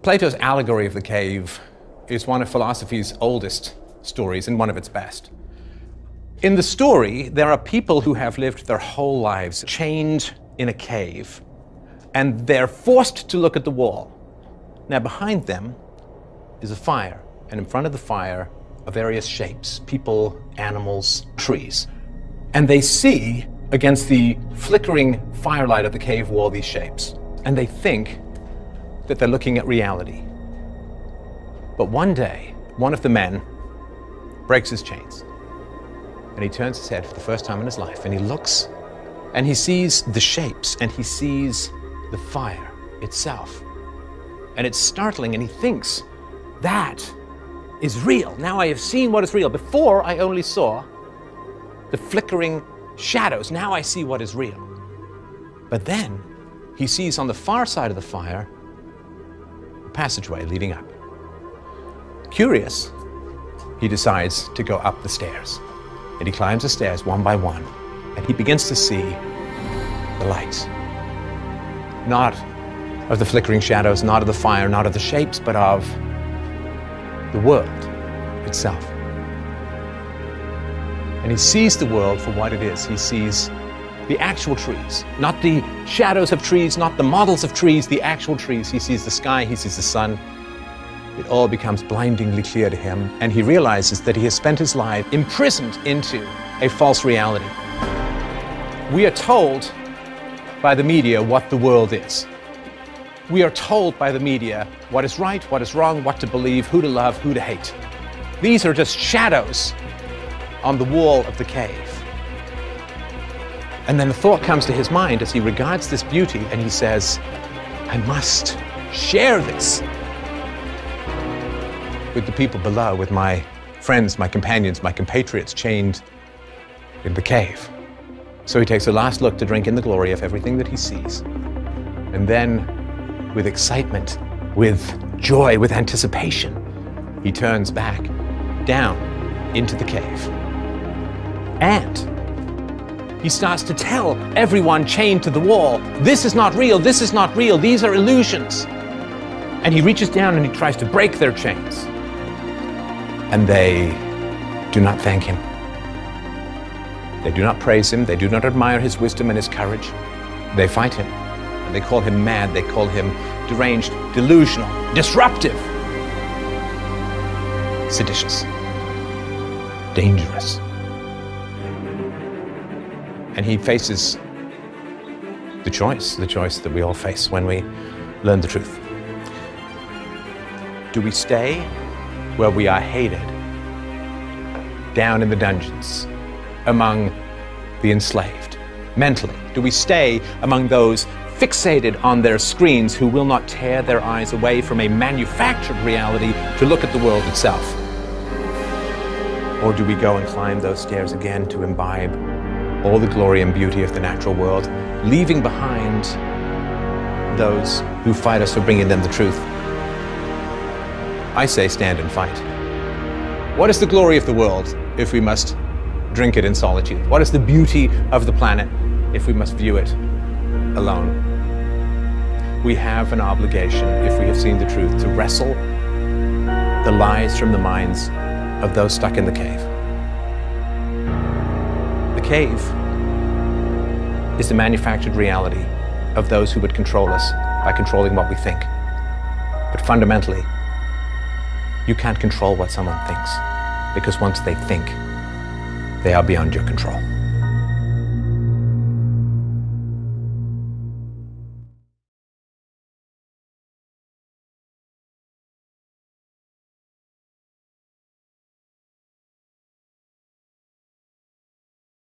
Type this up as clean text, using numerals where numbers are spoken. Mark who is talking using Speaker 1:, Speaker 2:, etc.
Speaker 1: Plato's allegory of the cave is one of philosophy's oldest stories and one of its best. In the story, there are people who have lived their whole lives chained in a cave, and they're forced to look at the wall. Now, behind them is a fire, and in front of the fire are various shapes, people, animals, trees. And they see, against the flickering firelight of the cave wall, these shapes, and they think that they're looking at reality. But one day, one of the men breaks his chains, and he turns his head for the first time in his life, and he looks, and he sees the shapes, and he sees the fire itself. And it's startling, and he thinks, that is real. Now I have seen what is real. Before, I only saw the flickering shadows. Now I see what is real. But then, he sees on the far side of the fire a passageway leading up. Curious, he decides to go up the stairs. And he climbs the stairs one by one, and he begins to see the lights. Not of the flickering shadows, not of the fire, not of the shapes, but of the world itself. And he sees the world for what it is. He sees the actual trees, not the shadows of trees, not the models of trees, the actual trees. He sees the sky, he sees the sun. It all becomes blindingly clear to him, and he realizes that he has spent his life imprisoned into a false reality. We are told by the media what the world is. We are told by the media what is right, what is wrong, what to believe, who to love, who to hate. These are just shadows on the wall of the cave. And then the thought comes to his mind as he regards this beauty, and he says, I must share this with the people below, with my friends, my companions, my compatriots chained in the cave. So he takes a last look to drink in the glory of everything that he sees. And then, with excitement, with joy, with anticipation, he turns back down into the cave. And he starts to tell everyone chained to the wall, this is not real, this is not real, these are illusions. And he reaches down and he tries to break their chains. And they do not thank him. They do not praise him. They do not admire his wisdom and his courage. They fight him. And they call him mad. They call him deranged, delusional, disruptive, seditious, dangerous. And he faces the choice that we all face when we learn the truth. Do we stay where we are hated, down in the dungeons, among the enslaved, mentally? Do we stay among those fixated on their screens who will not tear their eyes away from a manufactured reality to look at the world itself? Or do we go and climb those stairs again to imbibe all the glory and beauty of the natural world, leaving behind those who fight us for bringing them the truth? I say stand and fight. What is the glory of the world if we must drink it in solitude? What is the beauty of the planet if we must view it alone? We have an obligation, if we have seen the truth, to wrestle the lies from the minds of those stuck in the cave. The cave is the manufactured reality of those who would control us by controlling what we think. But fundamentally, you can't control what someone thinks, because once they think, they are beyond your control.